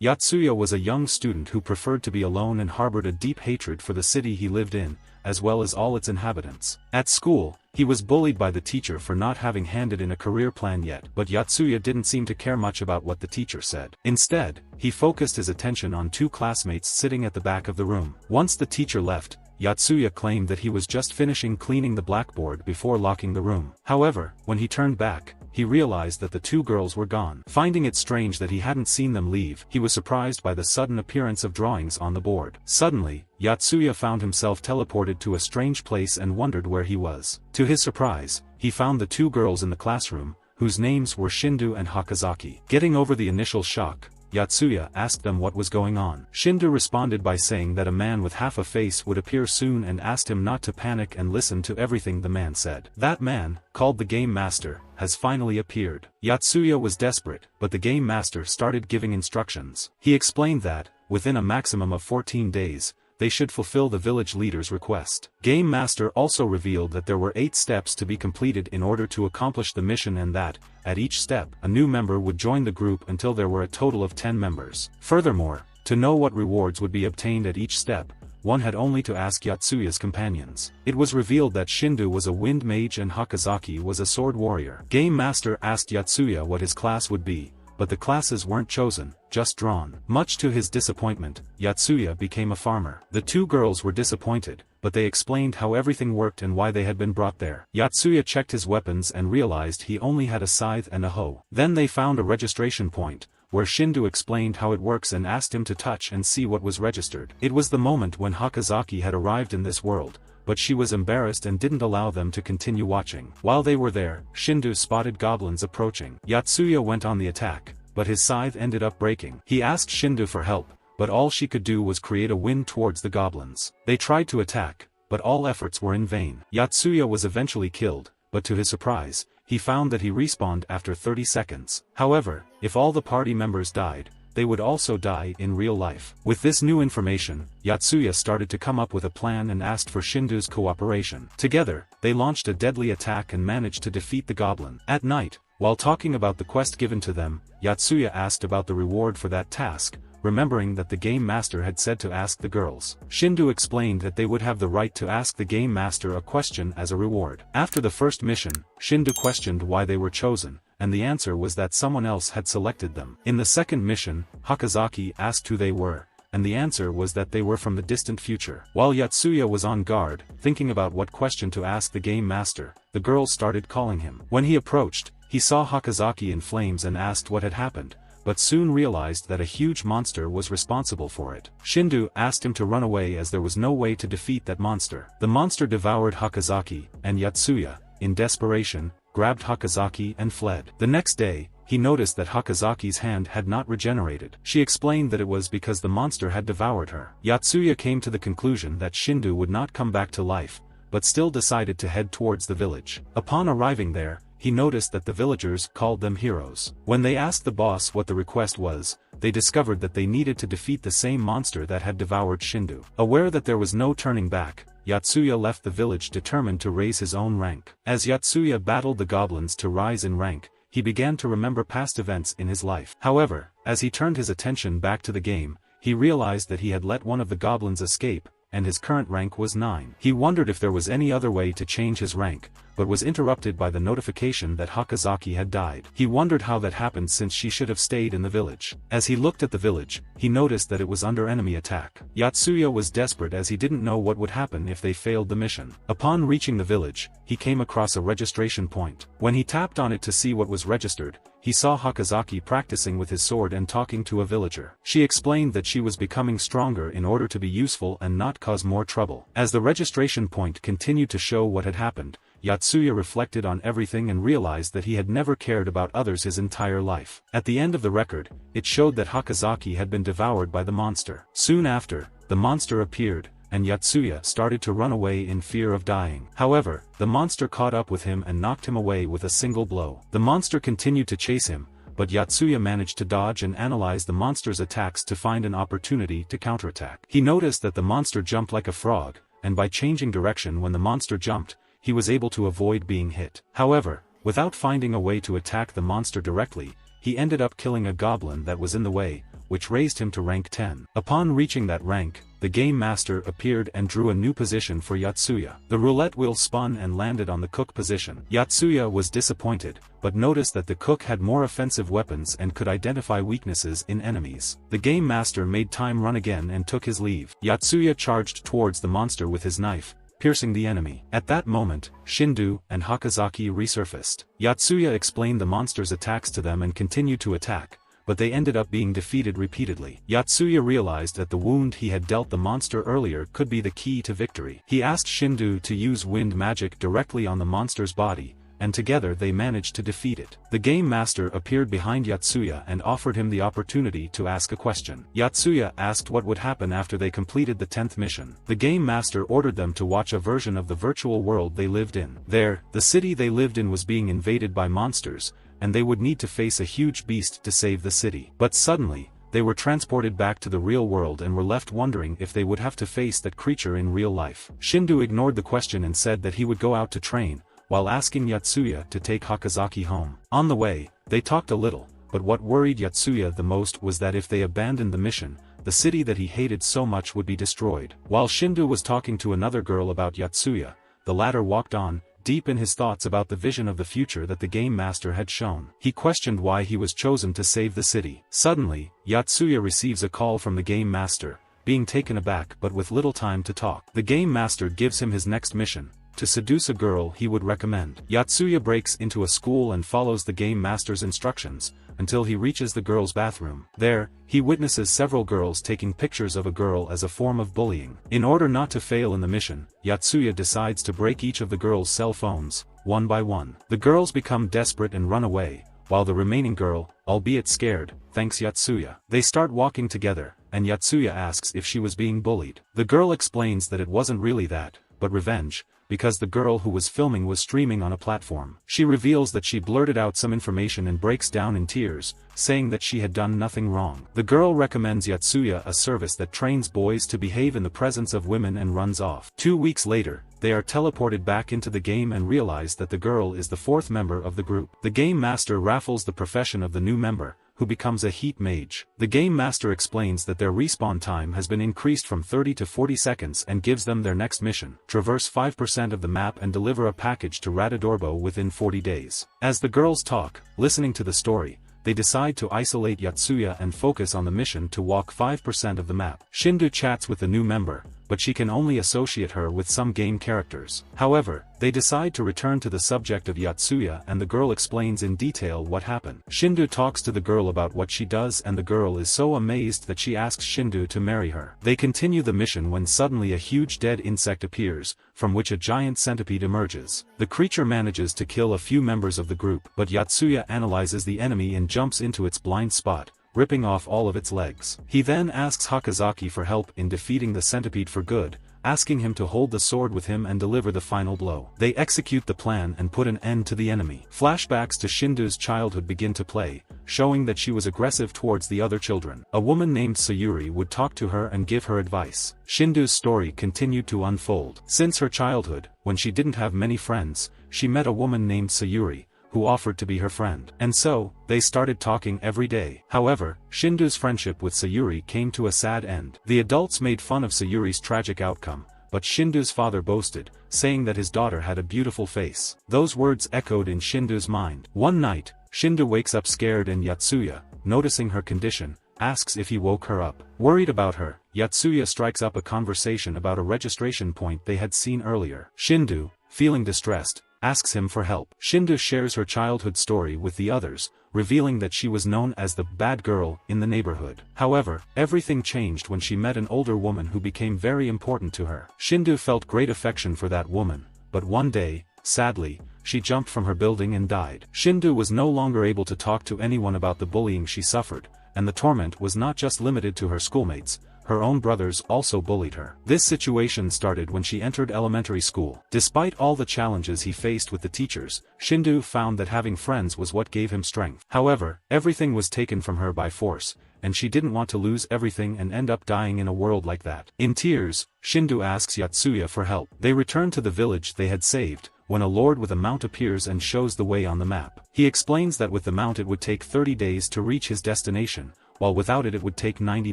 Yatsuya was a young student who preferred to be alone and harbored a deep hatred for the city he lived in, as well as all its inhabitants. At school, he was bullied by the teacher for not having handed in a career plan yet, but Yatsuya didn't seem to care much about what the teacher said. Instead, he focused his attention on two classmates sitting at the back of the room. Once the teacher left, Yatsuya claimed that he was just finishing cleaning the blackboard before locking the room. However, when he turned back, he realized that the two girls were gone. Finding it strange that he hadn't seen them leave, he was surprised by the sudden appearance of drawings on the board. Suddenly, Yatsuya found himself teleported to a strange place and wondered where he was. To his surprise, he found the two girls in the classroom, whose names were Shindu and Hakazaki. Getting over the initial shock, Yatsuya asked them what was going on. Shindu responded by saying that a man with half a face would appear soon and asked him not to panic and listen to everything the man said. That man, called the Game Master, has finally appeared. Yatsuya was desperate, but the Game Master started giving instructions. He explained that, within a maximum of 14 days, they should fulfill the village leader's request. Game Master also revealed that there were 8 steps to be completed in order to accomplish the mission and that, at each step, a new member would join the group until there were a total of 10 members. Furthermore, to know what rewards would be obtained at each step, one had only to ask Yatsuya's companions. It was revealed that Shindu was a wind mage and Hakazaki was a sword warrior. Game Master asked Yatsuya what his class would be, but the classes weren't chosen, just drawn. Much to his disappointment, Yatsuya became a farmer. The two girls were disappointed, but they explained how everything worked and why they had been brought there. Yatsuya checked his weapons and realized he only had a scythe and a hoe. Then they found a registration point, where Shindu explained how it works and asked him to touch and see what was registered. It was the moment when Hakazaki had arrived in this world, but she was embarrassed and didn't allow them to continue watching. While they were there, Shindu spotted goblins approaching. Yatsuya went on the attack, but his scythe ended up breaking. He asked Shindu for help, but all she could do was create a wind towards the goblins. They tried to attack, but all efforts were in vain. Yatsuya was eventually killed, but to his surprise, he found that he respawned after 30 seconds. However, if all the party members died, they would also die in real life. With this new information, Yatsuya started to come up with a plan and asked for Shindu's cooperation. Together, they launched a deadly attack and managed to defeat the goblin. At night, while talking about the quest given to them, Yatsuya asked about the reward for that task, remembering that the Game Master had said to ask the girls. Shindu explained that they would have the right to ask the Game Master a question as a reward. After the first mission, Shindu questioned why they were chosen, and the answer was that someone else had selected them. In the second mission, Hakazaki asked who they were, and the answer was that they were from the distant future. While Yatsuya was on guard, thinking about what question to ask the Game Master, the girls started calling him. When he approached, he saw Hakazaki in flames and asked what had happened, but soon realized that a huge monster was responsible for it. Shindu asked him to run away as there was no way to defeat that monster. The monster devoured Hakazaki, and Yatsuya, in desperation, grabbed Hakazaki and fled. The next day, he noticed that Hakazaki's hand had not regenerated. She explained that it was because the monster had devoured her. Yatsuya came to the conclusion that Shindu would not come back to life, but still decided to head towards the village. Upon arriving there, he noticed that the villagers called them heroes. When they asked the boss what the request was, they discovered that they needed to defeat the same monster that had devoured Shindu. Aware that there was no turning back, Yatsuya left the village determined to raise his own rank. As Yatsuya battled the goblins to rise in rank, he began to remember past events in his life. However, as he turned his attention back to the game, he realized that he had let one of the goblins escape, and his current rank was 9. He wondered if there was any other way to change his rank, but was interrupted by the notification that Hakazaki had died. He wondered how that happened since she should have stayed in the village. As he looked at the village, he noticed that it was under enemy attack. Yatsuya was desperate as he didn't know what would happen if they failed the mission. Upon reaching the village, he came across a registration point. When he tapped on it to see what was registered, he saw Hakazaki practicing with his sword and talking to a villager. She explained that she was becoming stronger in order to be useful and not cause more trouble. As the registration point continued to show what had happened, Yatsuya reflected on everything and realized that he had never cared about others his entire life. At the end of the record, it showed that Hakazaki had been devoured by the monster. Soon after, the monster appeared, and Yatsuya started to run away in fear of dying. However, the monster caught up with him and knocked him away with a single blow. The monster continued to chase him, but Yatsuya managed to dodge and analyze the monster's attacks to find an opportunity to counterattack. He noticed that the monster jumped like a frog, and by changing direction when the monster jumped, he was able to avoid being hit. However, without finding a way to attack the monster directly, he ended up killing a goblin that was in the way, which raised him to rank 10. Upon reaching that rank, the game master appeared and drew a new position for Yotsuya. The roulette wheel spun and landed on the cook position. Yotsuya was disappointed, but noticed that the cook had more offensive weapons and could identify weaknesses in enemies. The game master made time run again and took his leave. Yotsuya charged towards the monster with his knife, piercing the enemy. At that moment, Shindu and Hakazaki resurfaced. Yotsuya explained the monster's attacks to them and continued to attack, but they ended up being defeated repeatedly. Yotsuya realized that the wound he had dealt the monster earlier could be the key to victory. He asked Shindu to use wind magic directly on the monster's body, and together they managed to defeat it. The game master appeared behind Yotsuya and offered him the opportunity to ask a question. Yotsuya asked what would happen after they completed the 10th mission. The game master ordered them to watch a version of the virtual world they lived in. There, the city they lived in was being invaded by monsters, and they would need to face a huge beast to save the city. But suddenly, they were transported back to the real world and were left wondering if they would have to face that creature in real life. Shindu ignored the question and said that he would go out to train, while asking Yotsuya to take Hakazaki home. On the way, they talked a little, but what worried Yotsuya the most was that if they abandoned the mission, the city that he hated so much would be destroyed. While Shindu was talking to another girl about Yotsuya, the latter walked on, deep in his thoughts about the vision of the future that the game master had shown. He questioned why he was chosen to save the city. Suddenly, Yotsuya receives a call from the game master, being taken aback but with little time to talk. The game master gives him his next mission: to seduce a girl he would recommend. Yotsuya breaks into a school and follows the game master's instructions, until he reaches the girl's bathroom. There, he witnesses several girls taking pictures of a girl as a form of bullying. In order not to fail in the mission, Yotsuya decides to break each of the girls' cell phones, one by one. The girls become desperate and run away, while the remaining girl, albeit scared, thanks Yotsuya. They start walking together, and Yotsuya asks if she was being bullied. The girl explains that it wasn't really that, but revenge, because the girl who was filming was streaming on a platform. She reveals that she blurted out some information and breaks down in tears, saying that she had done nothing wrong. The girl recommends Yotsuya a service that trains boys to behave in the presence of women and runs off. 2 weeks later, they are teleported back into the game and realize that the girl is the 4th member of the group. The game master raffles the profession of the new member, who becomes a heat mage. The game master explains that their respawn time has been increased from 30 to 40 seconds and gives them their next mission: traverse 5% of the map and deliver a package to Radadorbo within 40 days. As the girls talk, listening to the story, they decide to isolate Yotsuya and focus on the mission to walk 5% of the map. Shindu chats with the new member, but she can only associate her with some game characters. However, they decide to return to the subject of Yotsuya and the girl explains in detail what happened. Shindu talks to the girl about what she does and the girl is so amazed that she asks Shindu to marry her. They continue the mission when suddenly a huge dead insect appears, from which a giant centipede emerges. The creature manages to kill a few members of the group, but Yotsuya analyzes the enemy and jumps into its blind spot, ripping off all of its legs. He then asks Hakazaki for help in defeating the centipede for good, asking him to hold the sword with him and deliver the final blow. They execute the plan and put an end to the enemy. Flashbacks to Shindu's childhood begin to play, showing that she was aggressive towards the other children. A woman named Sayuri would talk to her and give her advice. Shindu's story continued to unfold. Since her childhood, when she didn't have many friends, she met a woman named Sayuri, who offered to be her friend. And so, they started talking every day. However, Shindu's friendship with Sayuri came to a sad end. The adults made fun of Sayuri's tragic outcome, but Shindu's father boasted, saying that his daughter had a beautiful face. Those words echoed in Shindu's mind. One night, Shindu wakes up scared and Yotsuya, noticing her condition, asks if he woke her up. Worried about her, Yotsuya strikes up a conversation about a registration point they had seen earlier. Shindu, feeling distressed, asks him for help. Shindu shares her childhood story with the others, revealing that she was known as the bad girl in the neighborhood. However, everything changed when she met an older woman who became very important to her. Shindu felt great affection for that woman, but one day, sadly, she jumped from her building and died. Shindu was no longer able to talk to anyone about the bullying she suffered, and the torment was not just limited to her schoolmates. Her own brothers also bullied her. This situation started when she entered elementary school. Despite all the challenges he faced with the teachers, Shindu found that having friends was what gave him strength. However, everything was taken from her by force, and she didn't want to lose everything and end up dying in a world like that. In tears, Shindu asks Yotsuya for help. They return to the village they had saved, when a lord with a mount appears and shows the way on the map. He explains that with the mount it would take 30 days to reach his destination, while without it would take 90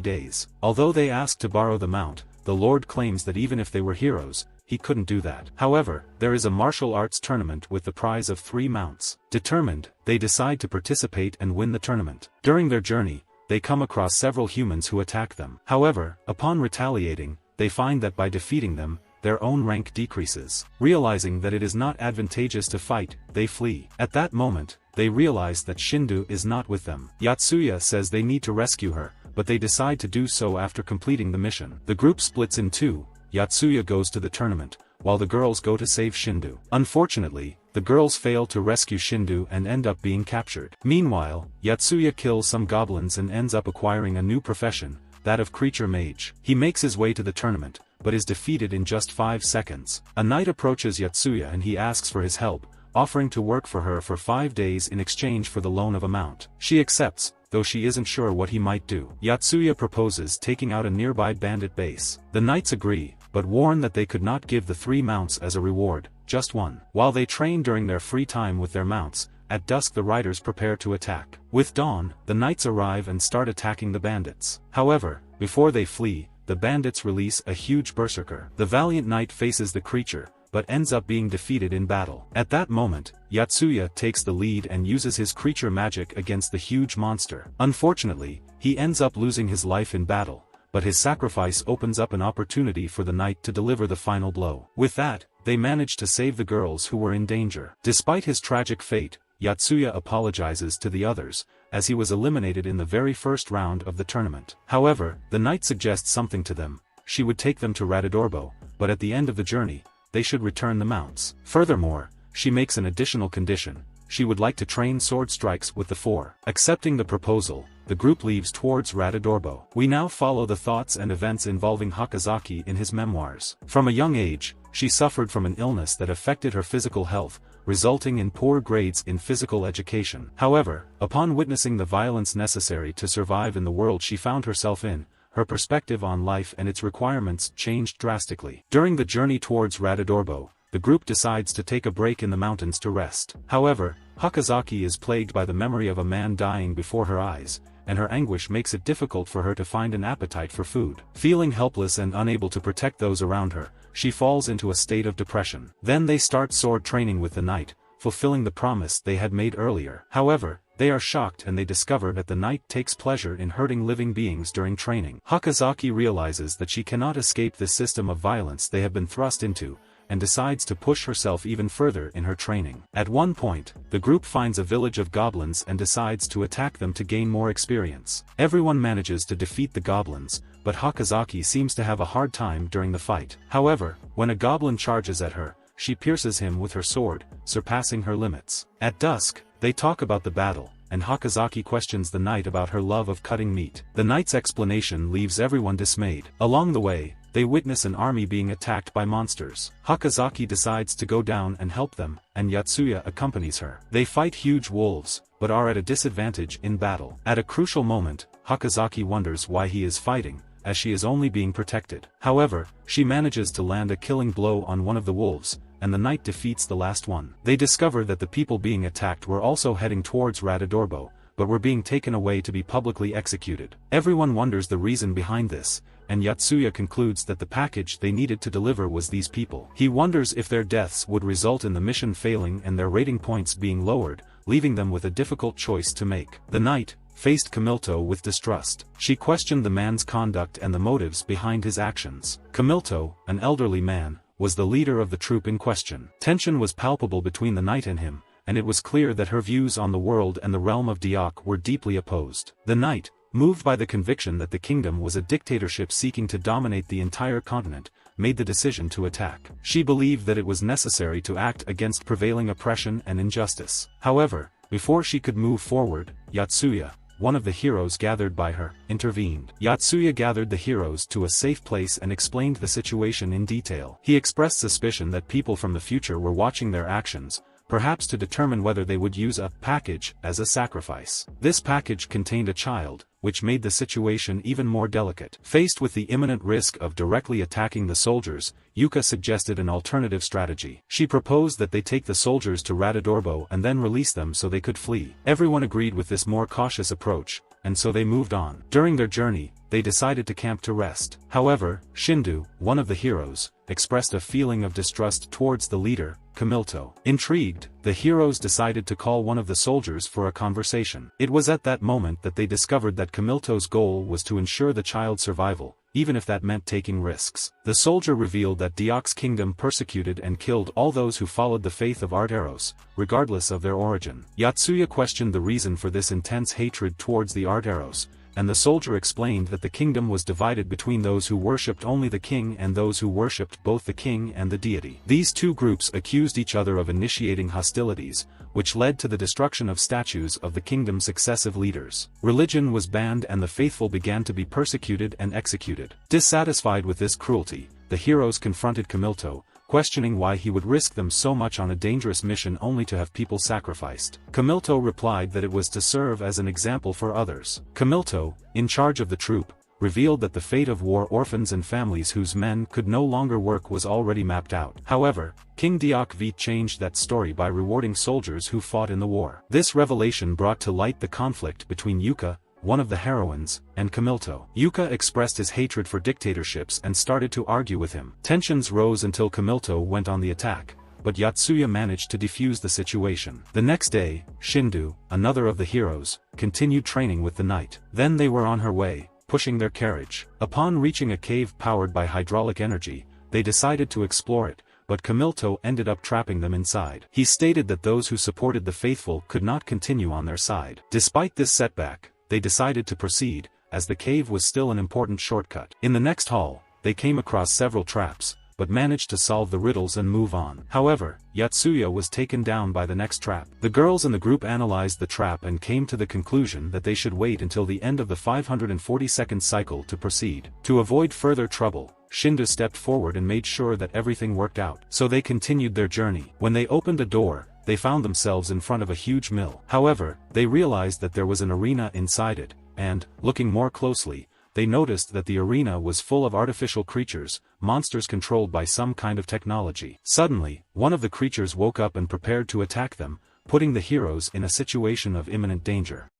days. Although they asked to borrow the mount, the Lord claims that even if they were heroes, he couldn't do that. However, there is a martial arts tournament with the prize of 3 mounts. Determined, they decide to participate and win the tournament. During their journey, they come across several humans who attack them. However, upon retaliating, they find that by defeating them, their own rank decreases. Realizing that it is not advantageous to fight, they flee. At that moment, they realize that Shindu is not with them. Yatsuya says they need to rescue her, but they decide to do so after completing the mission. The group splits in two. Yatsuya goes to the tournament, while the girls go to save Shindu. Unfortunately, the girls fail to rescue Shindu and end up being captured. Meanwhile, Yatsuya kills some goblins and ends up acquiring a new profession, that of creature mage. He makes his way to the tournament, but is defeated in just 5 seconds. A knight approaches Yatsuya and he asks for his help, offering to work for her for 5 days in exchange for the loan of a mount. She accepts, though she isn't sure what he might do. Yatsuya proposes taking out a nearby bandit base. The knights agree, but warn that they could not give the 3 mounts as a reward, just 1. While they train during their free time with their mounts, at dusk the riders prepare to attack. With dawn, the knights arrive and start attacking the bandits. However, before they flee, the bandits release a huge berserker. The valiant knight faces the creature, but ends up being defeated in battle. At that moment, Yatsuya takes the lead and uses his creature magic against the huge monster. Unfortunately, he ends up losing his life in battle, but his sacrifice opens up an opportunity for the knight to deliver the final blow. With that, they manage to save the girls who were in danger. Despite his tragic fate, Yatsuya apologizes to the others, as he was eliminated in the very first round of the tournament. However, the knight suggests something to them. She would take them to Radodorbo, but at the end of the journey, they should return the mounts. Furthermore, she makes an additional condition. She would like to train sword strikes with the 4. Accepting the proposal, the group leaves towards Radodorbo. We now follow the thoughts and events involving Hakazaki in his memoirs. From a young age, she suffered from an illness that affected her physical health, resulting in poor grades in physical education. However, upon witnessing the violence necessary to survive in the world she found herself in, her perspective on life and its requirements changed drastically. During the journey towards Radodorbo, the group decides to take a break in the mountains to rest. However, Hakazaki is plagued by the memory of a man dying before her eyes, and her anguish makes it difficult for her to find an appetite for food. Feeling helpless and unable to protect those around her, she falls into a state of depression. Then they start sword training with the knight, fulfilling the promise they had made earlier. However, they are shocked and they discover that the knight takes pleasure in hurting living beings during training. Hakazaki realizes that she cannot escape this system of violence they have been thrust into, and decides to push herself even further in her training. At one point, the group finds a village of goblins and decides to attack them to gain more experience. Everyone manages to defeat the goblins, but Hakazaki seems to have a hard time during the fight. However, when a goblin charges at her, she pierces him with her sword, surpassing her limits. At dusk, they talk about the battle, and Hakazaki questions the knight about her love of cutting meat. The knight's explanation leaves everyone dismayed. Along the way, they witness an army being attacked by monsters. Hakazaki decides to go down and help them, and Yatsuya accompanies her. They fight huge wolves, but are at a disadvantage in battle. At a crucial moment, Hakazaki wonders why he is fighting, as she is only being protected. However, she manages to land a killing blow on one of the wolves, and the knight defeats the last one. They discover that the people being attacked were also heading towards Radodorbo, but were being taken away to be publicly executed. Everyone wonders the reason behind this, and Yatsuya concludes that the package they needed to deliver was these people. He wonders if their deaths would result in the mission failing and their rating points being lowered, leaving them with a difficult choice to make. The knight faced Camilto with distrust. She questioned the man's conduct and the motives behind his actions. Camilto, an elderly man, was the leader of the troop in question. Tension was palpable between the knight and him, and it was clear that her views on the world and the realm of Diok were deeply opposed. The knight, moved by the conviction that the kingdom was a dictatorship seeking to dominate the entire continent, made the decision to attack. She believed that it was necessary to act against prevailing oppression and injustice. However, before she could move forward, Yatsuya, one of the heroes gathered by her, intervened. Yatsuya gathered the heroes to a safe place and explained the situation in detail. He expressed suspicion that people from the future were watching their actions, perhaps to determine whether they would use a package as a sacrifice. This package contained a child, which made the situation even more delicate. Faced with the imminent risk of directly attacking the soldiers, Yuka suggested an alternative strategy. She proposed that they take the soldiers to Radodorbo and then release them so they could flee. Everyone agreed with this more cautious approach, and so they moved on. During their journey, they decided to camp to rest. However, Shindu, one of the heroes, expressed a feeling of distrust towards the leader, Kamilto. Intrigued, the heroes decided to call one of the soldiers for a conversation. It was at that moment that they discovered that Kamilto's goal was to ensure the child's survival, even if that meant taking risks. The soldier revealed that Deok's kingdom persecuted and killed all those who followed the faith of Arteros, regardless of their origin. Yotsuya questioned the reason for this intense hatred towards the Arteros, and the soldier explained that the kingdom was divided between those who worshipped only the king and those who worshipped both the king and the deity. These two groups accused each other of initiating hostilities, which led to the destruction of statues of the kingdom's successive leaders. Religion was banned and the faithful began to be persecuted and executed. Dissatisfied with this cruelty, the heroes confronted Kamilto, questioning why he would risk them so much on a dangerous mission only to have people sacrificed. Kamilto replied that it was to serve as an example for others. Kamilto, in charge of the troop, revealed that the fate of war orphans and families whose men could no longer work was already mapped out. However, King Deok V changed that story by rewarding soldiers who fought in the war. This revelation brought to light the conflict between Yuka, one of the heroines, and Kamilto. Yuka expressed his hatred for dictatorships and started to argue with him. Tensions rose until Kamilto went on the attack, but Yotsuya managed to defuse the situation. The next day, Shindu, another of the heroes, continued training with the knight. Then they were on her way, pushing their carriage. Upon reaching a cave powered by hydraulic energy, they decided to explore it, but Kamilto ended up trapping them inside. He stated that those who supported the faithful could not continue on their side. Despite this setback, they decided to proceed, as the cave was still an important shortcut. In the next hall, they came across several traps, but managed to solve the riddles and move on. However, Yotsuya was taken down by the next trap. The girls in the group analyzed the trap and came to the conclusion that they should wait until the end of the 542nd cycle to proceed. To avoid further trouble, Shindu stepped forward and made sure that everything worked out. So they continued their journey. When they opened a door, they found themselves in front of a huge mill. However, they realized that there was an arena inside it, and, looking more closely, they noticed that the arena was full of artificial creatures, monsters controlled by some kind of technology. Suddenly, one of the creatures woke up and prepared to attack them, putting the heroes in a situation of imminent danger.